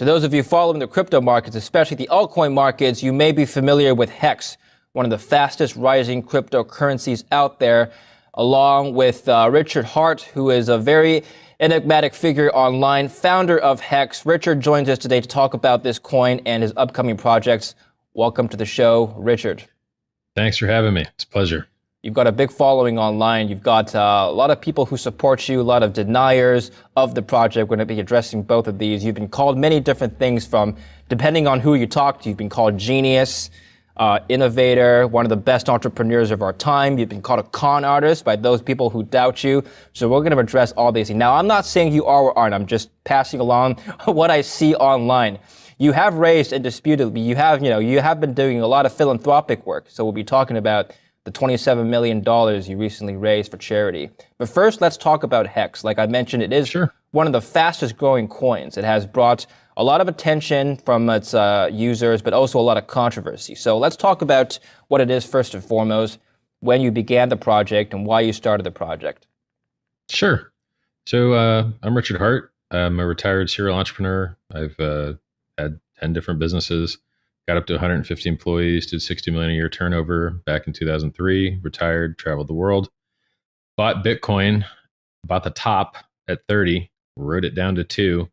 To those of you following the crypto markets, especially the altcoin markets, you may be familiar with HEX, one of the fastest rising cryptocurrencies out there, along with Richardheart, who is a very enigmatic figure online, founder of HEX. Richard joins us today to talk about this coin and his upcoming projects. Welcome to the show, Richard. Thanks for having me. It's a pleasure. You've got a big following online. You've got a lot of people who support you, a lot of deniers of the project. We're going to be addressing both of these. You've been called many different things from, depending on who you talk to, you've been called genius, innovator, one of the best entrepreneurs of our time. You've been called a con artist by those people who doubt you. So we're going to address all these. Now, I'm not saying you are or aren't. I'm just passing along what I see online. You have raised, indisputably, you have been doing a lot of philanthropic work. So we'll be talking about the $27 million you recently raised for charity. But first, let's talk about HEX. Like I mentioned, it is one of the fastest growing coins. It has brought a lot of attention from its users, but also a lot of controversy. So let's talk about what it is first and foremost, when you began the project and why you started the project. Sure. So I'm Richardheart. I'm a retired serial entrepreneur. I've had 10 different businesses. Got up to 150 employees, did 60 million a year turnover back in 2003, retired, traveled the world, bought Bitcoin, bought the top at 30, wrote it down to 2,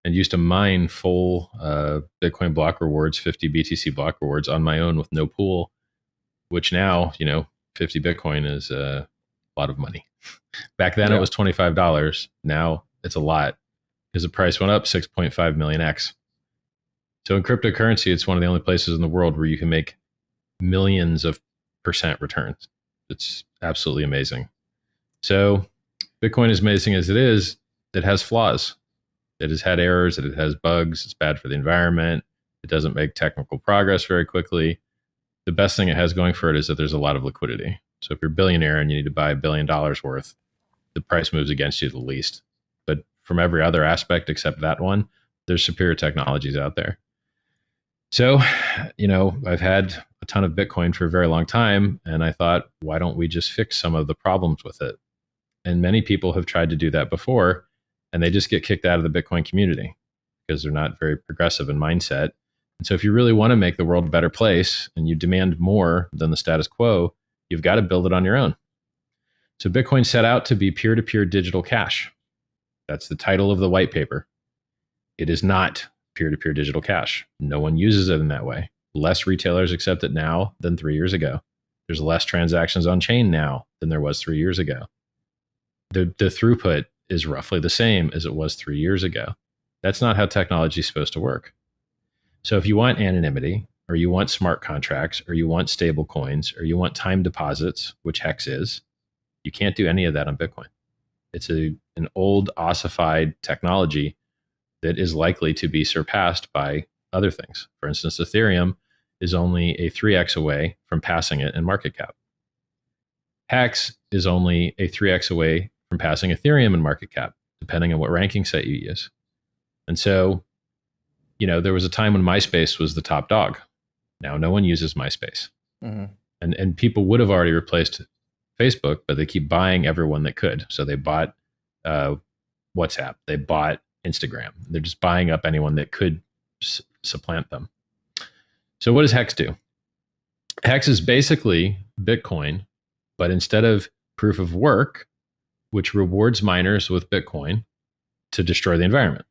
and used to mine full Bitcoin block rewards, 50 BTC block rewards on my own with no pool, which now, 50 Bitcoin is a lot of money. Back then it was $25. Now it's a lot because the price went up 6.5 million X. So in cryptocurrency, it's one of the only places in the world where you can make millions of % returns. It's absolutely amazing. So Bitcoin, as amazing as it is, it has flaws. It has had errors, it has bugs, it's bad for the environment, it doesn't make technical progress very quickly. The best thing it has going for it is that there's a lot of liquidity. So if you're a billionaire and you need to buy $1 billion worth, the price moves against you the least. But from every other aspect except that one, there's superior technologies out there. So, I've had a ton of Bitcoin for a very long time, and I thought, why don't we just fix some of the problems with it? And many people have tried to do that before, and they just get kicked out of the Bitcoin community because they're not very progressive in mindset. And so if you really want to make the world a better place and you demand more than the status quo, you've got to build it on your own. So Bitcoin set out to be peer-to-peer digital cash. That's the title of the white paper. It is not peer-to-peer digital cash. No one uses it in that way. Less retailers accept it now than 3 years ago. There's less transactions on chain now than there was 3 years ago. The throughput is roughly the same as it was 3 years ago. That's not how technology is supposed to work. So if you want anonymity, or you want smart contracts, or you want stable coins, or you want time deposits, which HEX is, you can't do any of that on Bitcoin. It's an old ossified technology that is likely to be surpassed by other things. For instance, Ethereum is only a 3x away from passing it in market cap. HEX is only a 3x away from passing Ethereum in market cap, depending on what ranking site you use. And so, there was a time when MySpace was the top dog. Now no one uses MySpace. Mm-hmm. And people would have already replaced Facebook, but they keep buying everyone that could. So they bought WhatsApp, they bought Instagram. They're just buying up anyone that could supplant them. So what does HEX do? HEX is basically Bitcoin, but instead of proof of work, which rewards miners with Bitcoin to destroy the environment.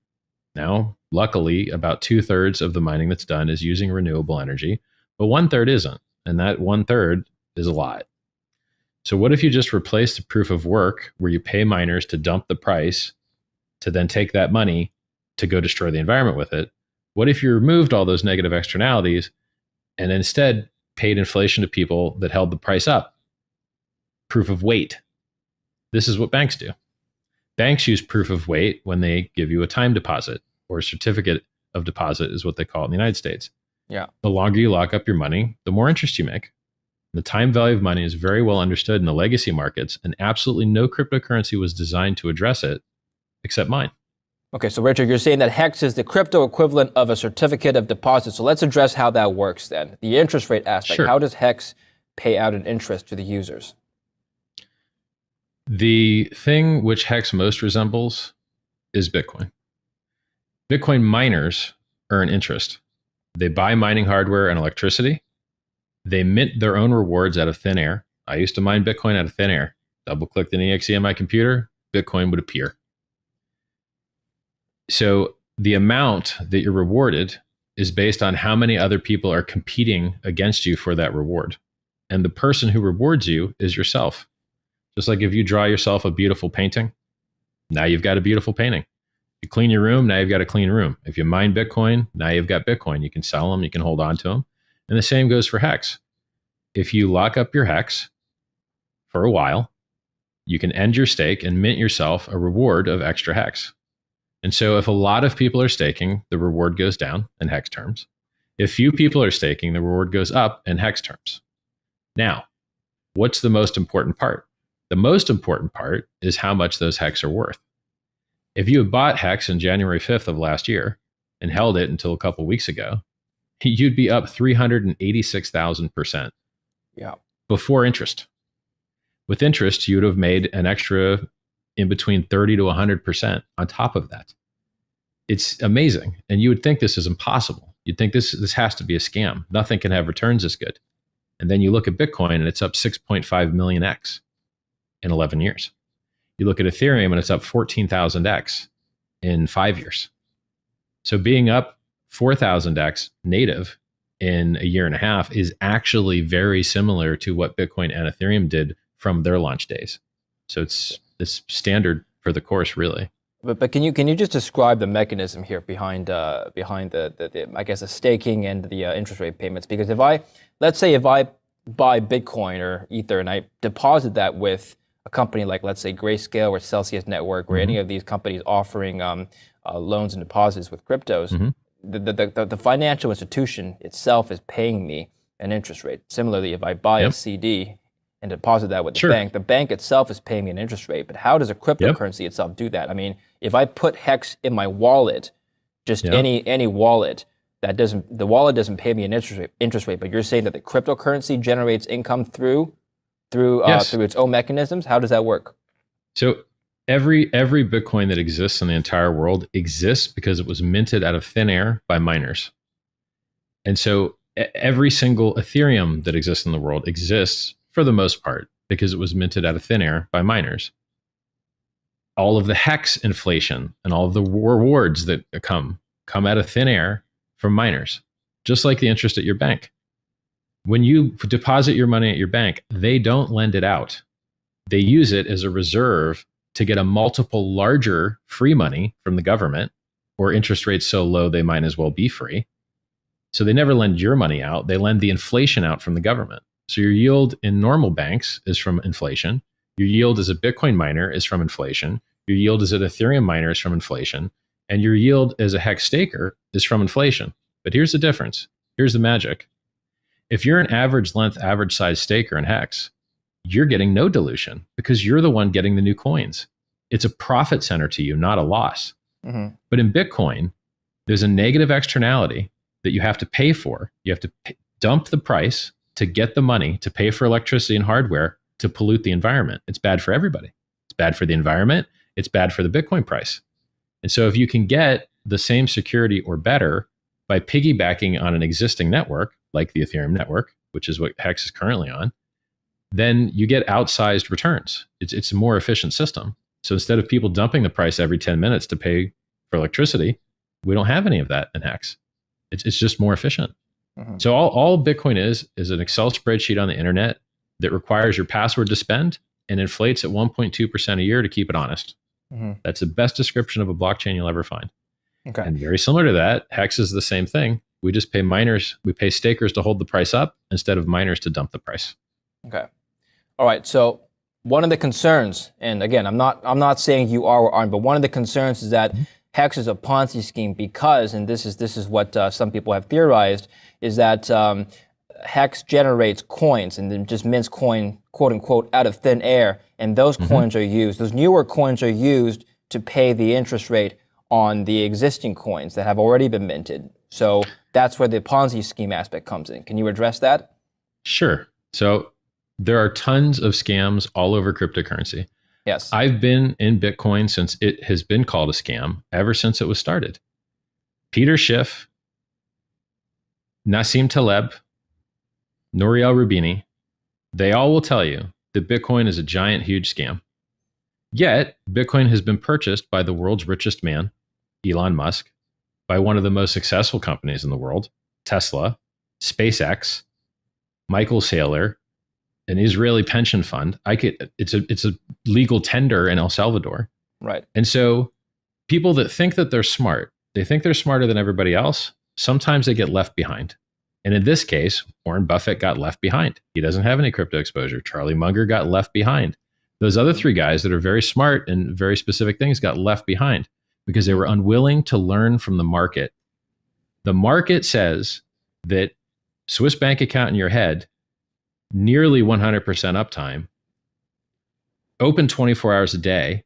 Now, luckily, about 2/3 of the mining that's done is using renewable energy, but 1/3 isn't. And that 1/3 is a lot. So what if you just replace the proof of work where you pay miners to dump the price to then take that money to go destroy the environment with it? What if you removed all those negative externalities and instead paid inflation to people that held the price up? Proof of weight. This is what banks do. Banks use proof of weight when they give you a time deposit, or a certificate of deposit is what they call it in the United States. Yeah. The longer you lock up your money, the more interest you make. The time value of money is very well understood in the legacy markets, and absolutely no cryptocurrency was designed to address it except mine. Okay, so Richard, you're saying that HEX is the crypto equivalent of a certificate of deposit. So let's address how that works then. The interest rate aspect. Sure. How does HEX pay out an interest to the users? The thing which HEX most resembles is Bitcoin. Bitcoin miners earn interest. They buy mining hardware and electricity. They mint their own rewards out of thin air. I used to mine Bitcoin out of thin air. Double-clicked an exe on my computer, Bitcoin would appear. So the amount that you're rewarded is based on how many other people are competing against you for that reward. And the person who rewards you is yourself. Just like if you draw yourself a beautiful painting, now you've got a beautiful painting. You clean your room, now you've got a clean room. If you mine Bitcoin, now you've got Bitcoin. You can sell them, you can hold on to them. And the same goes for Hex. If you lock up your Hex for a while, you can end your stake and mint yourself a reward of extra Hex. And so if a lot of people are staking, the reward goes down in Hex terms. If few people are staking, the reward goes up in Hex terms. Now, what's the most important part? The most important part is how much those Hex are worth. If you had bought Hex on January 5th of last year and held it until a couple of weeks ago, you'd be up 386,000%. Yeah. Before interest. With interest, you would have made an extra in between 30 to 100% on top of that. It's amazing. And you would think this is impossible. You'd think this has to be a scam. Nothing can have returns this good. And then you look at Bitcoin and it's up 6.5 million X in 11 years. You look at Ethereum and it's up 14,000X in 5 years. So being up 4,000X native in a year and a half is actually very similar to what Bitcoin and Ethereum did from their launch days. So it's standard for the course, really. But can you just describe the mechanism here behind the I guess the staking and the interest rate payments? Because let's say if I buy Bitcoin or Ether and I deposit that with a company like, let's say, Grayscale or Celsius Network or any of these companies offering loans and deposits with cryptos, the financial institution itself is paying me an interest rate. Similarly, if I buy a CD and deposit that with the bank itself is paying me an interest rate. But how does a cryptocurrency itself do that? I mean, if I put Hex in my wallet, just any wallet, the wallet doesn't pay me an interest rate. But you're saying that the cryptocurrency generates income through its own mechanisms. How does that work? So every Bitcoin that exists in the entire world exists because it was minted out of thin air by miners. And so every single Ethereum that exists in the world exists for the most part because it was minted out of thin air by miners. All of the Hex inflation and all of the rewards that come out of thin air from miners, just like the interest at your bank. When you deposit your money at your bank, they don't lend it out. They use it as a reserve to get a multiple larger free money from the government, or interest rates so low they might as well be free. So they never lend your money out. They lend the inflation out from the government. So your yield in normal banks is from inflation. Your yield as a Bitcoin miner is from inflation. Your yield as an Ethereum miner is from inflation. And your yield as a Hex staker is from inflation. But here's the difference. Here's the magic. If you're an average length, average size staker in Hex, you're getting no dilution because you're the one getting the new coins. It's a profit center to you, not a loss. But in Bitcoin, there's a negative externality that you have to pay for. You have to dump the price to get the money to pay for electricity and hardware to pollute the environment. It's bad for everybody. It's bad for the environment. It's bad for the Bitcoin price. And so if you can get the same security or better by piggybacking on an existing network, like the Ethereum network, which is what Hex is currently on, then you get outsized returns. It's a more efficient system. So instead of people dumping the price every 10 minutes to pay for electricity, we don't have any of that in Hex. It's just more efficient. So all Bitcoin is an Excel spreadsheet on the internet that requires your password to spend and inflates at 1.2% a year to keep it honest. That's the best description of a blockchain you'll ever find. Okay. And very similar to that, Hex is the same thing. We just pay miners, we pay stakers to hold the price up instead of miners to dump the price. Okay. All right. So one of the concerns, and again, I'm not saying you are or aren't, but one of the concerns is that Hex is a Ponzi scheme because, and this is what some people have theorized, is that Hex generates coins and then just mints coin, quote unquote, out of thin air, and those coins are used. Those newer coins are used to pay the interest rate on the existing coins that have already been minted. So that's where the Ponzi scheme aspect comes in. Can you address that? Sure. So there are tons of scams all over cryptocurrency. Yes. I've been in Bitcoin since it has been called a scam ever since it was started. Peter Schiff Nassim Taleb, Nouriel Rubini, they all will tell you that Bitcoin is a giant, huge scam. Yet, Bitcoin has been purchased by the world's richest man, Elon Musk, by one of the most successful companies in the world, Tesla, SpaceX, Michael Saylor, an Israeli pension fund. It's a legal tender in El Salvador. Right. And so people that think that they're smart, they think they're smarter than everybody else. Sometimes they get left behind. And in this case, Warren Buffett got left behind. He doesn't have any crypto exposure. Charlie Munger got left behind. Those other three guys that are very smart and very specific things got left behind because they were unwilling to learn from the market. The market says that Swiss bank account in your head, nearly 100% uptime, open 24 hours a day,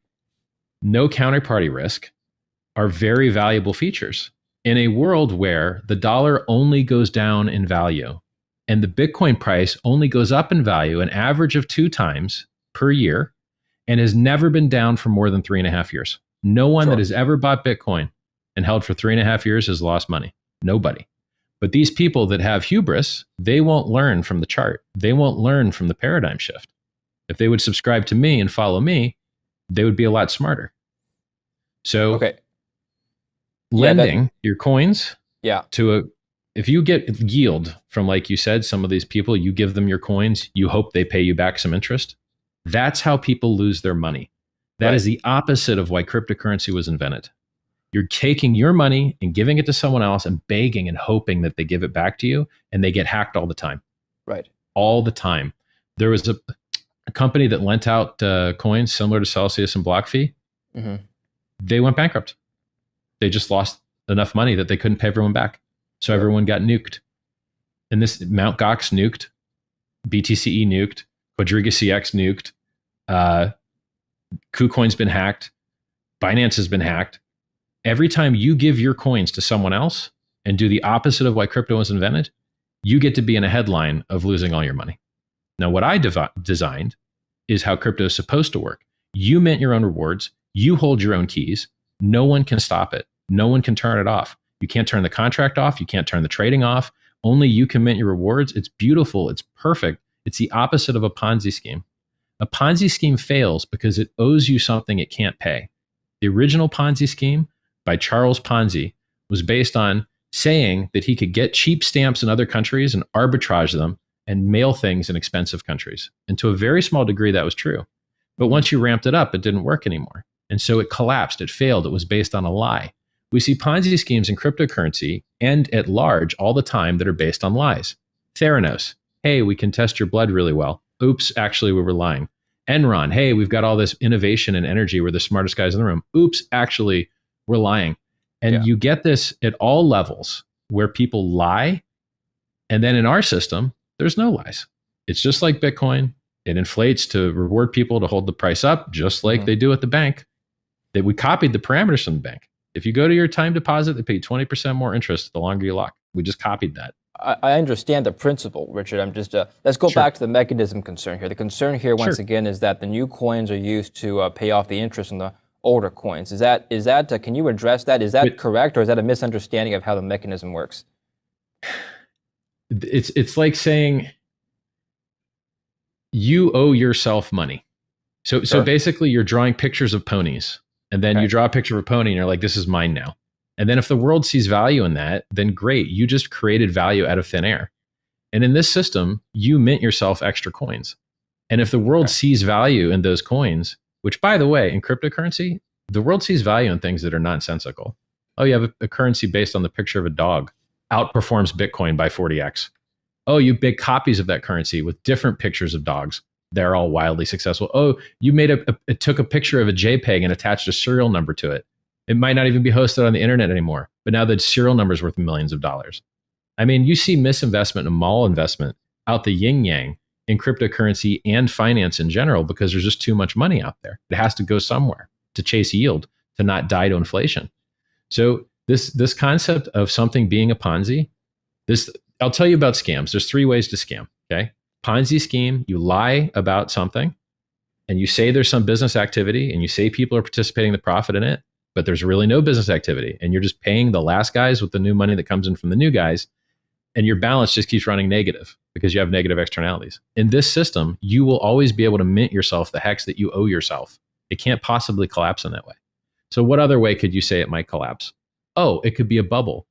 no counterparty risk, are very valuable features in a world where the dollar only goes down in value and the Bitcoin price only goes up in value an average of 2 times per year and has never been down for more than 3.5 years. No one that has ever bought Bitcoin and held for 3.5 years has lost money. Nobody. But these people that have hubris, they won't learn from the chart. They won't learn from the paradigm shift. If they would subscribe to me and follow me, they would be a lot smarter. So lending your coins to if you get yield from, like you said, some of these people, you give them your coins, you hope they pay you back some interest. That's how people lose their money. That is the opposite of why cryptocurrency was invented. You're taking your money and giving it to someone else and begging and hoping that they give it back to you, and they get hacked all the time. Right. All the time. There was a company that lent out coins similar to Celsius and BlockFi. Mm-hmm. They went bankrupt. They just lost enough money that they couldn't pay everyone back. So everyone got nuked. And this Mt. Gox nuked, BTCE nuked, Quadriga CX nuked, KuCoin's been hacked, Binance has been hacked. Every time you give your coins to someone else and do the opposite of why crypto was invented, you get to be in a headline of losing all your money. Now, what I designed is how crypto is supposed to work. You mint your own rewards. You hold your own keys. No one can stop it. No one can turn it off. You can't turn the contract off. You can't turn the trading off. Only you can mint your rewards. It's beautiful. It's perfect. It's the opposite of a Ponzi scheme. A Ponzi scheme fails because it owes you something it can't pay. The original Ponzi scheme by Charles Ponzi was based on saying that he could get cheap stamps in other countries and arbitrage them and mail things in expensive countries. And to a very small degree, that was true. But once you ramped it up, it didn't work anymore. And so it collapsed. It failed. It was based on a lie. We see Ponzi schemes in cryptocurrency and at large all the time that are based on lies. Theranos, hey, we can test your blood really well. Oops, actually, we were lying. Enron, hey, we've got all this innovation and energy. We're the smartest guys in the room. Oops, actually, we're lying. And you get this at all levels where people lie. And then in our system, there's no lies. It's just like Bitcoin. It inflates to reward people to hold the price up, just like they do at the bank. That we copied the parameters from the bank. If you go to your time deposit, they pay 20% more interest the longer you lock. We just copied that. I understand the principle, Richard. I'm just let's go back to the mechanism concern here. The concern here, once again, is that the new coins are used to pay off the interest on the older coins. Is that can you address that? Is that correct, or is that a misunderstanding of how the mechanism works? It's like saying you owe yourself money. So basically, you're drawing pictures of ponies. And then you draw a picture of a pony and you're like, this is mine now. And then if the world sees value in that, then great. You just created value out of thin air. And in this system, you mint yourself extra coins. And if the world sees value in those coins, which by the way, in cryptocurrency, the world sees value in things that are nonsensical. Oh, you have a currency based on the picture of a dog, outperforms Bitcoin by 40x. Oh, you make copies of that currency with different pictures of dogs. They're all wildly successful. Oh, you took a picture of a JPEG and attached a serial number to it. It might not even be hosted on the internet anymore, but now the serial number is worth millions of dollars. I mean, you see misinvestment and mall investment out the yin yang in cryptocurrency and finance in general because there's just too much money out there. It has to go somewhere to chase yield, to not die to inflation. So this concept of something being a Ponzi, I'll tell you about scams. There's 3 ways to scam, okay? Ponzi scheme, you lie about something and you say there's some business activity and you say people are participating in the profit in it, but there's really no business activity and you're just paying the last guys with the new money that comes in from the new guys. and your balance just keeps running negative because you have negative externalities. In this system, you will always be able to mint yourself the hex that you owe yourself. It can't possibly collapse in that way. So what other way could you say it might collapse? Oh, it could be a bubble.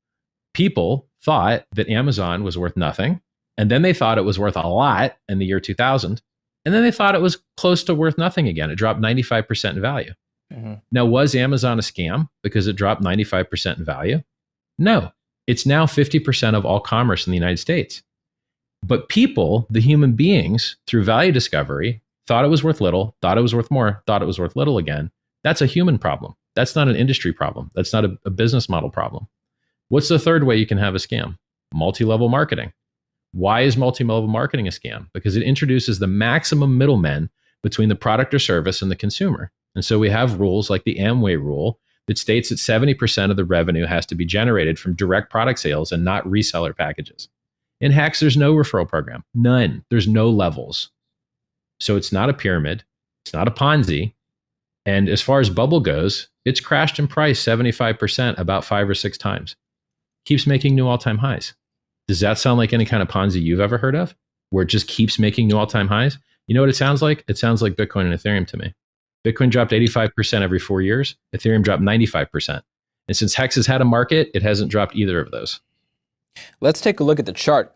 People thought that Amazon was worth nothing, and then they thought it was worth a lot in the year 2000, and then they thought it was close to worth nothing again. It dropped 95% in value. Mm-hmm. Now, was Amazon a scam because it dropped 95% in value? No. It's now 50% of all commerce in the United States. But people, the human beings, through value discovery, thought it was worth little, thought it was worth more, thought it was worth little again. That's a human problem. That's not an industry problem. That's not a business model problem. What's the third way you can have a scam? Multi-level marketing. Why is multi-level marketing a scam? Because it introduces the maximum middlemen between the product or service and the consumer. And so we have rules like the Amway rule that states that 70% of the revenue has to be generated from direct product sales and not reseller packages. In HEX, there's no referral program. None. There's no levels. So it's not a pyramid. It's not a Ponzi. And as far as bubble goes, it's crashed in price 75% about 5 or 6 times. Keeps making new all-time highs. Does that sound like any kind of Ponzi you've ever heard of, where it just keeps making new all-time highs? You know what it sounds like? It sounds like Bitcoin and Ethereum to me. Bitcoin dropped 85% every 4 years. Ethereum dropped 95%. And since HEX has had a market, it hasn't dropped either of those. Let's take a look at the chart.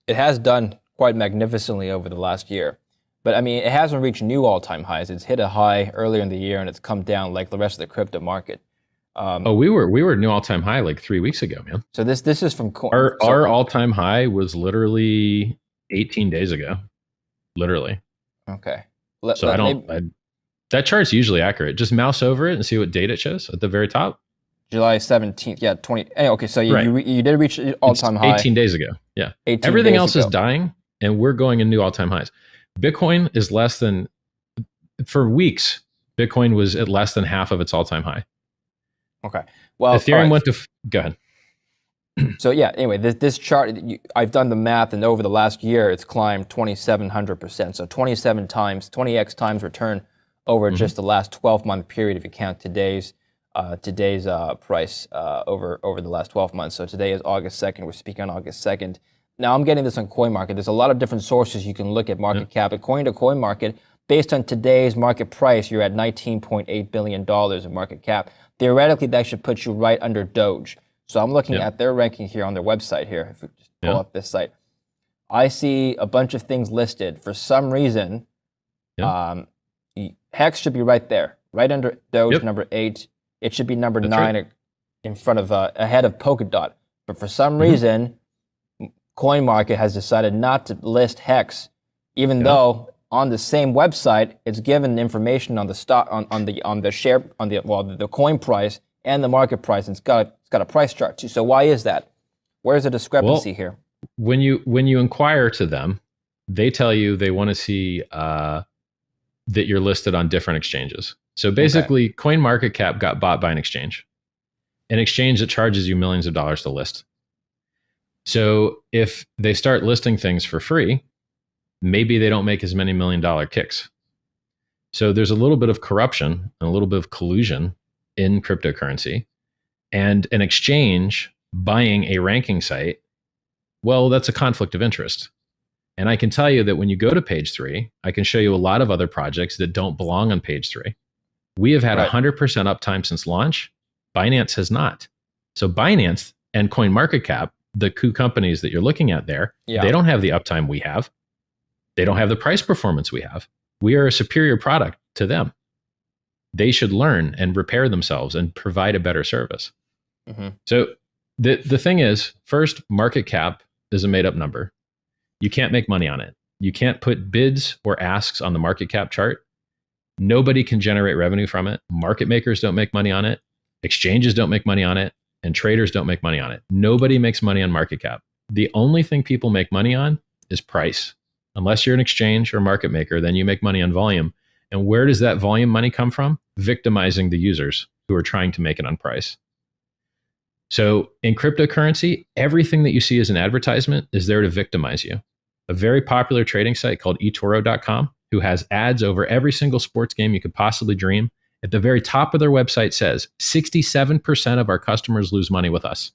It has done quite magnificently over the last year. But I mean, it hasn't reached new all-time highs. It's hit a high earlier in the year and it's come down like the rest of the crypto market. We were new all-time high like 3 weeks ago, man. So this is from our all-time high was literally 18 days ago. Literally. Okay. That chart's usually accurate. Just mouse over it and see what date it shows at the very top. July 17th. Yeah, 20. Okay, so you did reach all-time high 18 days ago. Yeah. Everything else is dying and we're going in new all-time highs. Bitcoin is less than, for weeks, Bitcoin was at less than half of its all-time high. Okay. Well, Ethereum went to, go ahead. So yeah, anyway, this chart, I've done the math, and over the last year, it's climbed 2,700%. So 27 times, 20x times return over just the last 12-month period if you count today's price over the last 12 months. So today is August 2nd. We're speaking on August 2nd. Now, I'm getting this on CoinMarket. There's a lot of different sources you can look at market cap. According to CoinMarket, based on today's market price, you're at $19.8 billion in market cap. Theoretically, that should put you right under Doge. So I'm looking at their ranking here on their website here. If we just pull up this site, I see a bunch of things listed. For some reason, HEX should be right there, right under Doge, number 8. It should be number 9 in front of, ahead of Polkadot. But for some reason, CoinMarket has decided not to list HEX, even though on the same website it's given information on the stock, on the share, on the coin price and the market price, and it's got a price chart too. So why is that? Where's the discrepancy here? When you inquire to them, they tell you they want to see that you're listed on different exchanges. So basically, CoinMarketCap got bought by an exchange that charges you millions of dollars to list. So if they start listing things for free, maybe they don't make as many $1 million kicks. So there's a little bit of corruption and a little bit of collusion in cryptocurrency, and an exchange buying a ranking site, well, that's a conflict of interest. And I can tell you that when you go to page 3, I can show you a lot of other projects that don't belong on page 3. We have had 100% uptime since launch. Binance has not. So Binance and CoinMarketCap, the two companies that you're looking at there, they don't have the uptime we have. They don't have the price performance we have. We are a superior product to them. They should learn and repair themselves and provide a better service. So the thing is, first, market cap is a made-up number. You can't make money on it. You can't put bids or asks on the market cap chart. Nobody can generate revenue from it. Market makers don't make money on it. Exchanges don't make money on it. And traders don't make money on it. Nobody makes money on market cap. The only thing people make money on is price. Unless you're an exchange or market maker, then you make money on volume. And where does that volume money come from? Victimizing the users who are trying to make it on price. So in cryptocurrency, everything that you see as an advertisement is there to victimize you. A very popular trading site called eToro.com, who has ads over every single sports game you could possibly dream, at the very top of their website says 67% of our customers lose money with us.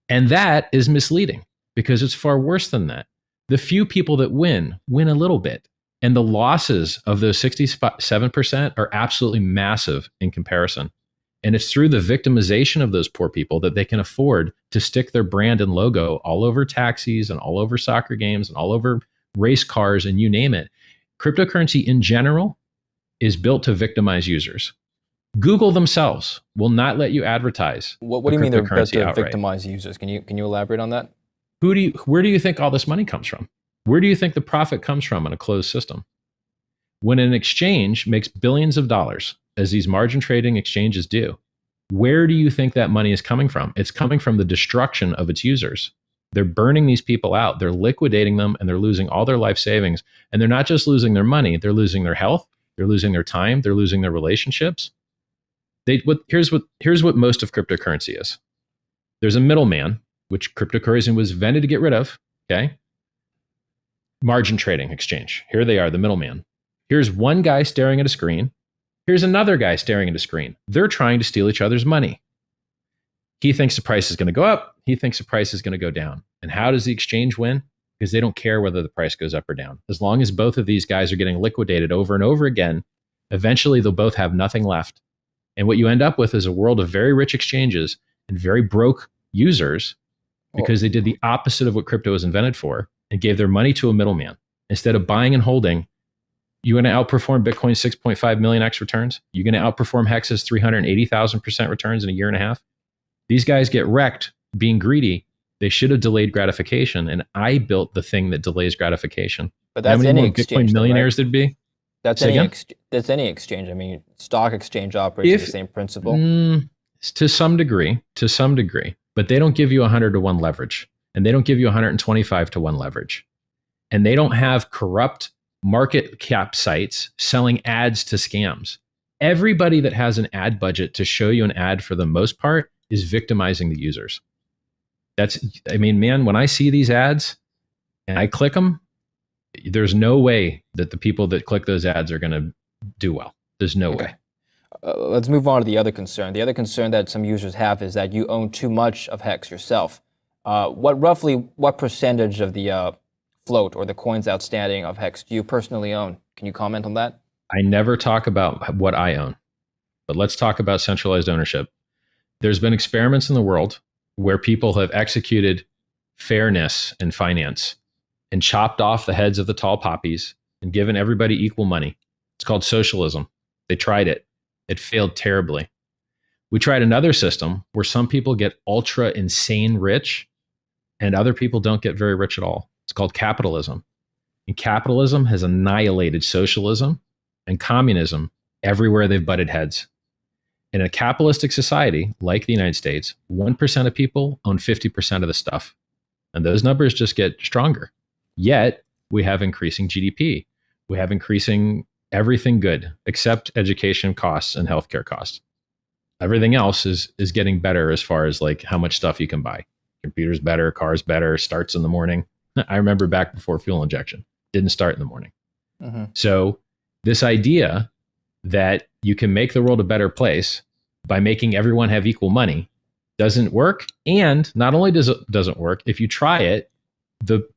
And that is misleading, because it's far worse than that. The few people that win a little bit. And the losses of those 67% are absolutely massive in comparison. And it's through the victimization of those poor people that they can afford to stick their brand and logo all over taxis and all over soccer games and all over race cars and you name it. Cryptocurrency in general is built to victimize users. Google themselves will not let you advertise. What do you mean they're built to victimize users? Can you elaborate on that? Where do you think all this money comes from? Where do you think the profit comes from in a closed system? When an exchange makes billions of dollars, as these margin trading exchanges do, where do you think that money is coming from? It's coming from the destruction of its users. They're burning these people out. They're liquidating them, and they're losing all their life savings. And they're not just losing their money. They're losing their health. They're losing their time. They're losing their relationships. Here's what most of cryptocurrency is. There's a middleman, which cryptocurrency was invented to get rid of, okay? Margin trading exchange. Here they are, the middleman. Here's one guy staring at a screen. Here's another guy staring at a screen. They're trying to steal each other's money. He thinks the price is going to go up. He thinks the price is going to go down. And how does the exchange win? Because they don't care whether the price goes up or down. As long as both of these guys are getting liquidated over and over again, eventually they'll both have nothing left. And what you end up with is a world of very rich exchanges and very broke users because they did the opposite of what crypto was invented for and gave their money to a middleman. Instead of buying and holding, you're going to outperform Bitcoin's 6.5 million X returns. You're going to outperform Hex's 380,000% returns in a year and a half. These guys get wrecked being greedy. They should have delayed gratification. And I built the thing that delays gratification. But that's how many more exchange, Bitcoin millionaires there'd be? That's any exchange. I mean, stock exchange operates the same principle. To some degree. But they don't give you 100-to-1 leverage. And they don't give you 125-to-1 leverage. And they don't have corrupt market cap sites selling ads to scams. Everybody that has an ad budget to show you an ad for the most part is victimizing the users. When I see these ads and I click them, there's no way that the people that click those ads are going to do well. There's no way. Let's move on to the other concern. The other concern that some users have is that you own too much of HEX yourself. What percentage of the float or the coins outstanding of HEX do you personally own? Can you comment on that? I never talk about what I own, but let's talk about centralized ownership. There's been experiments in the world where people have executed fairness in finance and chopped off the heads of the tall poppies and given everybody equal money. It's called socialism. They tried it. It failed terribly. We tried another system where some people get ultra insane rich and other people don't get very rich at all. It's called capitalism. And capitalism has annihilated socialism and communism everywhere they've butted heads. In a capitalistic society like the United States, 1% of people own 50% of the stuff. And those numbers just get stronger. Yet, we have increasing GDP. We have increasing everything good except education costs and healthcare costs. Everything else is getting better as far as like how much stuff you can buy. Computers better, cars better, starts in the morning. I remember back before fuel injection, didn't start in the morning. Mm-hmm. So this idea that you can make the world a better place by making everyone have equal money doesn't work. And not only doesn't work, if you try it, the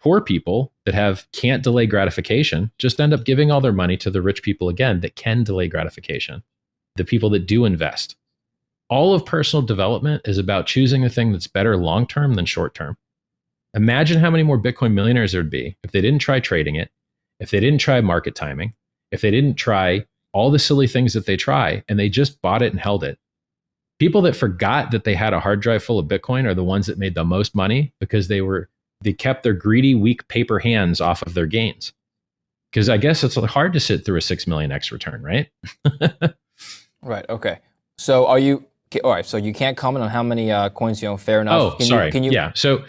poor people that can't delay gratification just end up giving all their money to the rich people again that can delay gratification, the people that do invest. All of personal development is about choosing the thing that's better long-term than short-term. Imagine how many more Bitcoin millionaires there'd be if they didn't try trading it, if they didn't try market timing, if they didn't try all the silly things that they try and they just bought it and held it. People that forgot that they had a hard drive full of Bitcoin are the ones that made the most money because they kept their greedy, weak paper hands off of their gains. Because I guess it's hard to sit through a 6 million X return, right? Right. Okay. So all right. So you can't comment on how many coins you own. Fair enough. Sorry. Yeah. So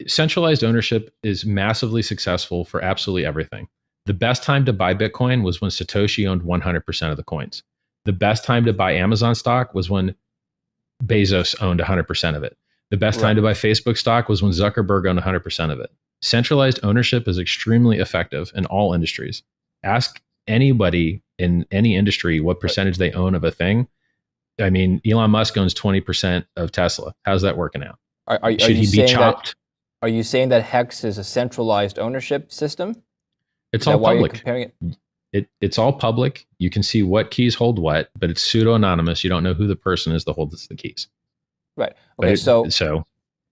centralized ownership is massively successful for absolutely everything. The best time to buy Bitcoin was when Satoshi owned 100% of the coins. The best time to buy Amazon stock was when Bezos owned 100% of it. The best time to buy Facebook stock was when Zuckerberg owned 100% of it. Centralized ownership is extremely effective in all industries. Ask anybody in any industry what percentage they own of a thing. I mean, Elon Musk owns 20% of Tesla. How's that working out? Should he be chopped? Are you saying that Hex is a centralized ownership system? It's Is that all why you're public. comparing it? It's all public. You can see what keys hold what, but it's pseudo anonymous. You don't know who the person is that holds the keys. Right. Okay. So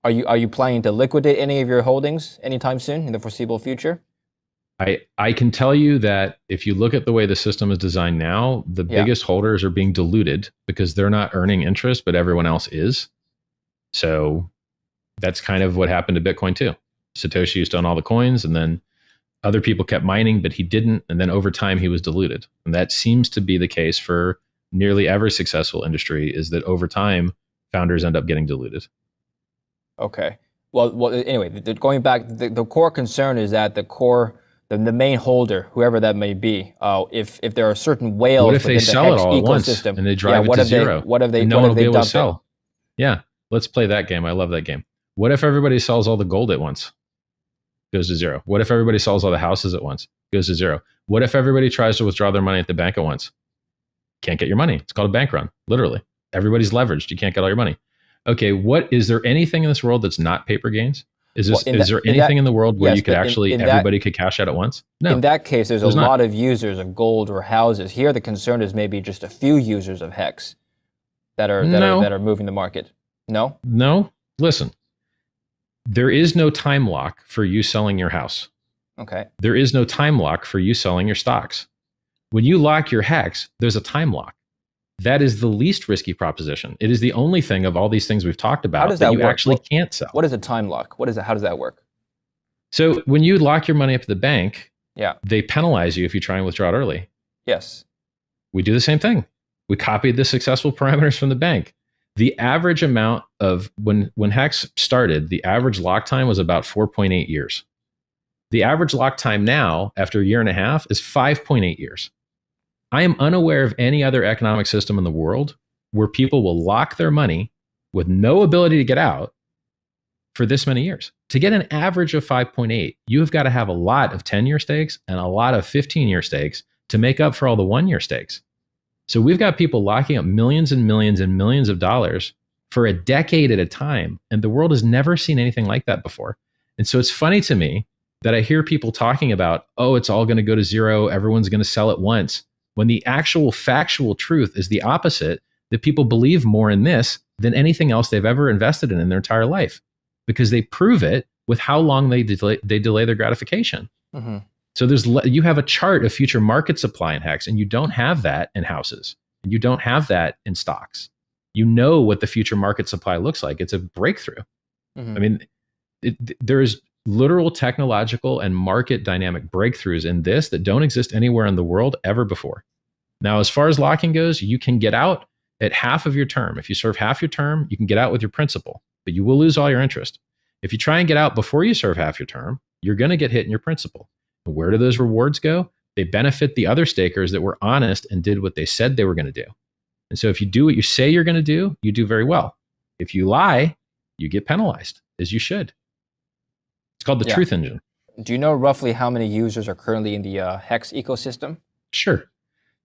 are you planning to liquidate any of your holdings anytime soon in the foreseeable future? I can tell you that if you look at the way the system is designed now, the biggest holders are being diluted because they're not earning interest, but everyone else is. So that's kind of what happened to Bitcoin too. Satoshi used to own all the coins, and then other people kept mining, but he didn't. And then over time, he was diluted. And that seems to be the case for nearly every successful industry, is that over time, founders end up getting diluted. Okay. Well anyway, going back, the core concern is that the main holder, whoever that may be, if there are certain whales what if they within the sell Hex it all at once ecosystem, and they drive it to zero? What have they and no one will be able to dumped sell? Yeah, let's play that game. I love that game. What if everybody sells all the gold at once? Goes to zero. What if everybody sells all the houses at once? Goes to zero. What if everybody tries to withdraw their money at the bank at once? Can't get your money. It's called a bank run, literally. Everybody's leveraged. You can't get all your money. Okay, is there anything in this world that's not paper gains? Is there anything in the world where you could everybody could cash out at once? No. In that case, there's a lot of users of gold or houses. Here, the concern is maybe just a few users of Hex that are moving the market. No? No. Listen, there is no time lock for you selling your house. Okay. There is no time lock for you selling your stocks. When you lock your Hex, there's a time lock. That is the least risky proposition. It is the only thing of all these things we've talked about that you actually can't sell. What is a time lock? What is it? How does that work? So when you lock your money up at the bank, yeah, they penalize you if you try and withdraw it early. Yes. We do the same thing. We copied the successful parameters from the bank. The average amount of when Hex started, the average lock time was about 4.8 years. The average lock time now, after a year and a half, is 5.8 years. I am unaware of any other economic system in the world where people will lock their money with no ability to get out for this many years. To get an average of 5.8, you have got to have a lot of 10-year stakes and a lot of 15-year stakes to make up for all the 1-year stakes. So we've got people locking up millions and millions and millions of dollars for a decade at a time, and the world has never seen anything like that before. And so it's funny to me that I hear people talking about, oh, it's all going to go to zero, everyone's going to sell at once, when the actual factual truth is the opposite, that people believe more in this than anything else they've ever invested in their entire life, because they prove it with how long they delay their gratification. Mm-hmm. So you have a chart of future market supply in Hex, and you don't have that in houses, and you don't have that in stocks. You know what the future market supply looks like. It's a breakthrough. Mm-hmm. I mean, there's literal technological and market dynamic breakthroughs in this that don't exist anywhere in the world ever before. Now, as far as locking goes, you can get out at half of your term. If you serve half your term, you can get out with your principal, but you will lose all your interest. If you try and get out before you serve half your term, you're going to get hit in your principal. And where do those rewards go? They benefit the other stakers that were honest and did what they said they were going to do. And so if you do what you say you're going to do, you do very well. If you lie, you get penalized, as you should. It's called the truth engine. Do you know roughly how many users are currently in the Hex ecosystem? Sure.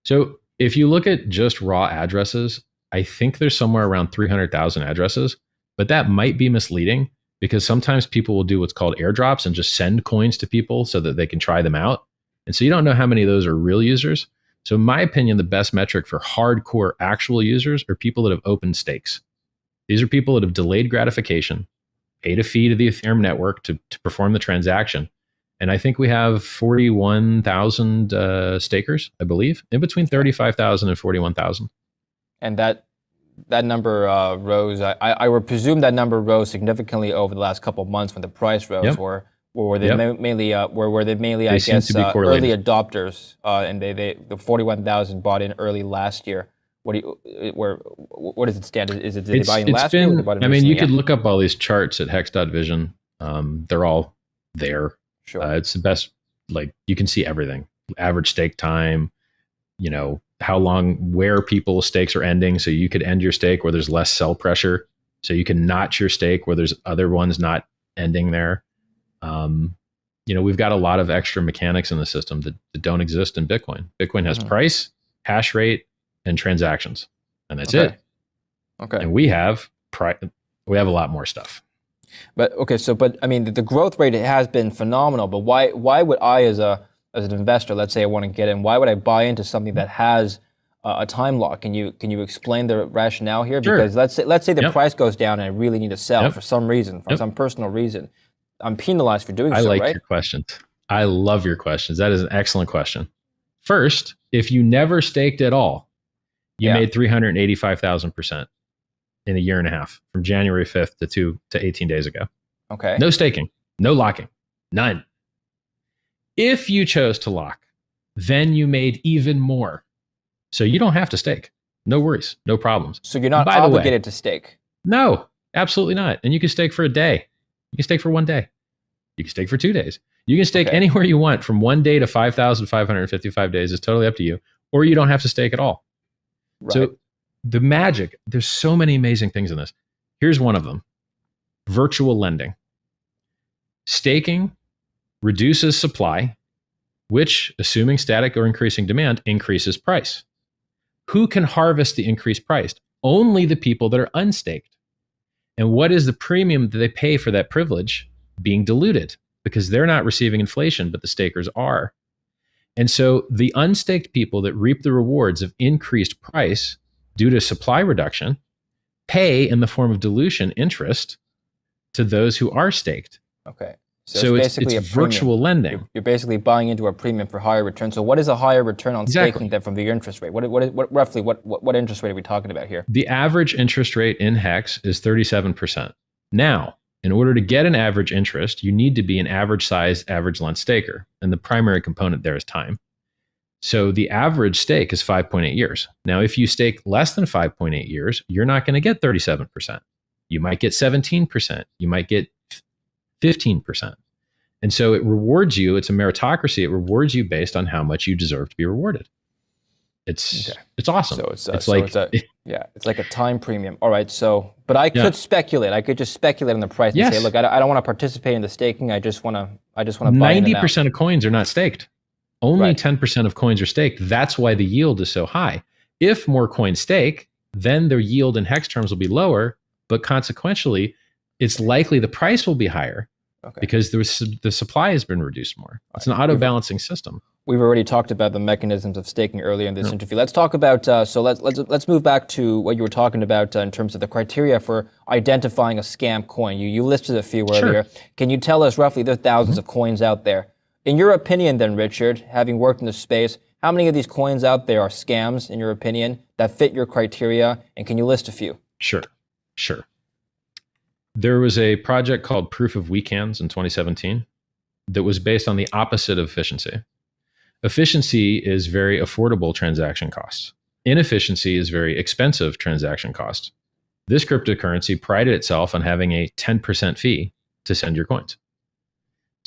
So if you look at just raw addresses, I think there's somewhere around 300,000 addresses, but that might be misleading because sometimes people will do what's called airdrops and just send coins to people so that they can try them out. And so you don't know how many of those are real users. So in my opinion, the best metric for hardcore actual users are people that have opened stakes. These are people that have delayed gratification, paid a fee to the Ethereum network to perform the transaction. And I think we have 41,000 stakers, I believe, in between 35,000 and 41,000. And that number rose. I would presume that number rose significantly over the last couple of months when the price rose. Yep. Or were they mainly? Were they mainly? I guess early adopters, and the 41,000 bought in early last year. What does it stand? Is it did they buy in last year? Or they bought in recently? You could look up all these charts at hex.vision. They're all there. Sure. It's the best, you can see everything. Average stake time, how long, where people's stakes are ending. So you could end your stake where there's less sell pressure. So you can notch your stake where there's other ones not ending there. We've got a lot of extra mechanics in the system that don't exist in Bitcoin. Bitcoin has price, hash rate, and transactions. And that's it. Okay. And we have a lot more stuff. But okay, so but I mean the growth rate has been phenomenal. But why would I as an investor, let's say I want to get in, why would I buy into something that has a time lock? Can you explain the rationale here? Sure. Because let's say the Yep. price goes down and I really need to sell Yep. for some reason, for Yep. some personal reason. I'm penalized for doing I so, like right? your questions. I love your questions. That is an excellent question. First, if you never staked at all, you Yeah. made 385,000% in a year and a half from January 5th to 18 days ago. Okay. No staking, no locking, none. If you chose to lock, then you made even more. So you don't have to stake. No worries, no problems. So you're not By the way, obligated to stake. no, absolutely not. And you can stake for a day. You can stake for 1 day. You can stake for 2 days. You can stake Okay. anywhere you want from 1 day to 5,555 days. It's totally up to you. Or you don't have to stake at all. Right. So the magic, there's so many amazing things in this. Here's one of them. Virtual lending. Staking reduces supply, which, assuming static or increasing demand, increases price. Who can harvest the increased price? Only the people that are unstaked. And what is the premium that they pay for that privilege? Being diluted, because they're not receiving inflation, but the stakers are. And so the unstaked people that reap the rewards of increased price due to supply reduction pay in the form of dilution interest to those who are staked. Okay. So it's basically a virtual lending. You're basically buying into a premium for higher return. So what is a higher return on Exactly. staking than from the interest rate? What interest rate are we talking about here? The average interest rate in HEX is 37%. Now, in order to get an average interest, you need to be an average size, average length staker. And the primary component there is time. So the average stake is 5.8 years. Now, if you stake less than 5.8 years, you're not going to get 37%. You might get 17%. You might get 15%. And so it rewards you. It's a meritocracy. It rewards you based on how much you deserve to be rewarded. It's awesome. So it's like a time premium. All right. So, but I could speculate. I could just speculate on the price and say, look, I don't want to participate in the staking. I just want to buy 90% of coins are not staked. Only Right. 10% of coins are staked. That's why the yield is so high. If more coins stake, then their yield in HEX terms will be lower, but consequentially, it's likely the price will be higher because the supply has been reduced more. It's an auto-balancing system. We've already talked about the mechanisms of staking earlier in this interview. Let's talk about, let's move back to what you were talking about in terms of the criteria for identifying a scam coin. You listed a few earlier. Can you tell us roughly, there are thousands of coins out there. In your opinion then, Richard, having worked in the space, how many of these coins out there are scams, in your opinion, that fit your criteria? And can you list a few? Sure. There was a project called proofofweight in 2017 that was based on the opposite of efficiency. Efficiency is very affordable transaction costs. Inefficiency is very expensive transaction costs. This cryptocurrency prided itself on having a 10% fee to send your coins.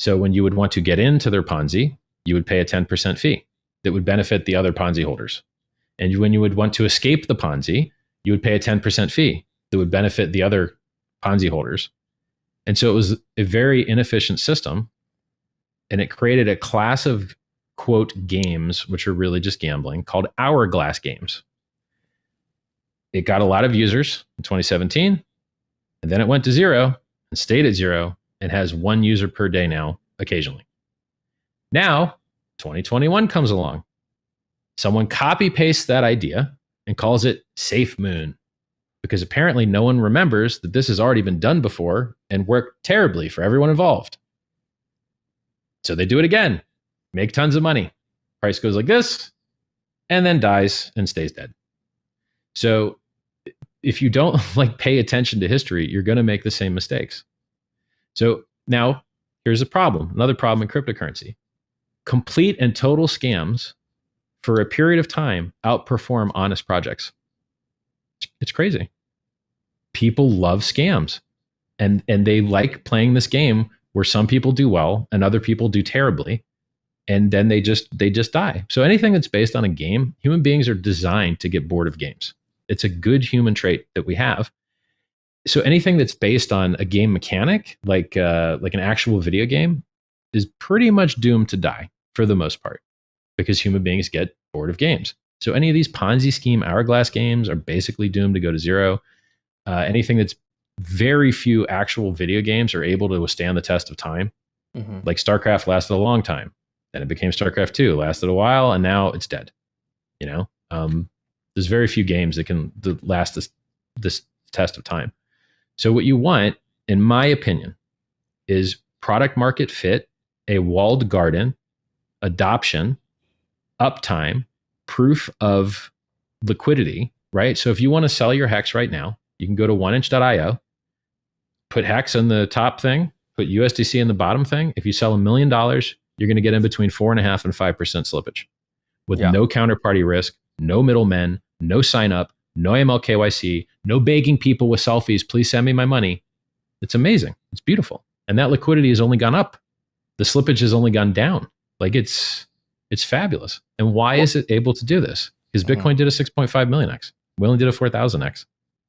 So when you would want to get into their Ponzi, you would pay a 10% fee that would benefit the other Ponzi holders. And when you would want to escape the Ponzi, you would pay a 10% fee that would benefit the other Ponzi holders. And so it was a very inefficient system. And it created a class of, quote, games, which are really just gambling, called hourglass games. It got a lot of users in 2017, and then it went to zero and stayed at zero and has 1 user per day now, occasionally. Now, 2021 comes along. Someone copy pastes that idea and calls it Safe Moon, because apparently no one remembers that this has already been done before and worked terribly for everyone involved. So they do it again, make tons of money. Price goes like this, and then dies and stays dead. So if you don't pay attention to history, you're going to make the same mistakes. So now here's a problem. Another problem in cryptocurrency. Complete and total scams for a period of time outperform honest projects. It's crazy. People love scams, and they like playing this game where some people do well and other people do terribly, and then they just die. So anything that's based on a game, human beings are designed to get bored of games. It's a good human trait that we have. So anything that's based on a game mechanic, like an actual video game, is pretty much doomed to die for the most part, because human beings get bored of games. So any of these Ponzi scheme hourglass games are basically doomed to go to zero. Anything that's very few actual video games are able to withstand the test of time. Like StarCraft lasted a long time. Then it became StarCraft 2, lasted a while, and now it's dead. There's very few games that can last this test of time. So what you want, in my opinion, is product market fit, a walled garden, adoption, uptime, proof of liquidity, right? So if you want to sell your hex right now, you can go to oneinch.io, put hex in the top thing, put USDC in the bottom thing. If you sell $1 million, you're going to get in between 4.5% and 5% slippage with no counterparty risk, no middlemen, no sign up, no AML KYC, no begging people with selfies, please send me my money. It's amazing. It's beautiful. And that liquidity has only gone up. The slippage has only gone down. Like it's fabulous. And why is it able to do this? Because Bitcoin did a 6.5 million X. We only did a 4,000 X.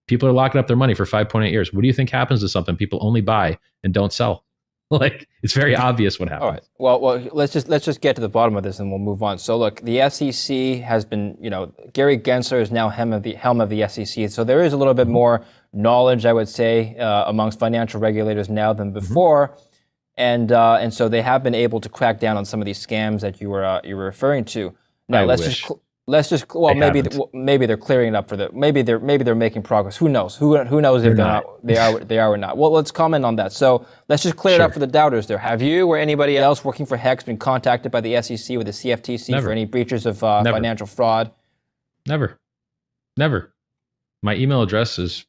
People are locking up their money for 5.8 years. What do you think happens to something people only buy and don't sell? Like, it's very obvious what happens. All right. Well, let's just get to the bottom of this and we'll move on. So look, the SEC has been, Gary Gensler is now helm of the SEC. So there is a little bit more knowledge, I would say, amongst financial regulators now than before. And so they have been able to crack down on some of these scams that you were referring to. Now maybe they're clearing it up maybe they're making progress. Who knows? Who knows if they are or not? Well, let's comment on that. So let's just clear it up for the doubters there. Have you or anybody else working for HEX been contacted by the SEC or the CFTC for any breaches of financial fraud? Never. My email address is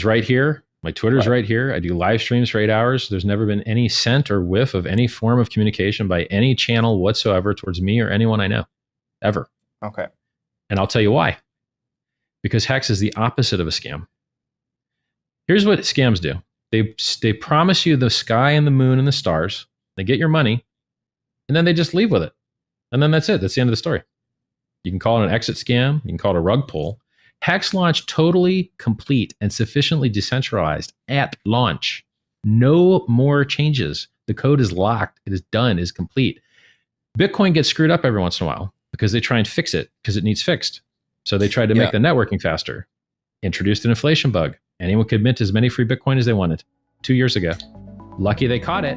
right here. My Twitter's right here. I do live streams for 8 hours. There's never been any scent or whiff of any form of communication by any channel whatsoever towards me or anyone I know, ever. Okay. And I'll tell you why. Because HEX is the opposite of a scam. Here's what scams do. They promise you the sky and the moon and the stars. They get your money, and then they just leave with it. And then that's it. That's the end of the story. You can call it an exit scam. You can call it a rug pull. HEX launched totally complete and sufficiently decentralized at launch. No more changes. The code is locked. It is done. It is complete. Bitcoin gets screwed up every once in a while because they try and fix it because it needs fixed. So they tried to make the networking faster. Introduced an inflation bug. Anyone could mint as many free Bitcoin as they wanted 2 years ago. Lucky they caught it.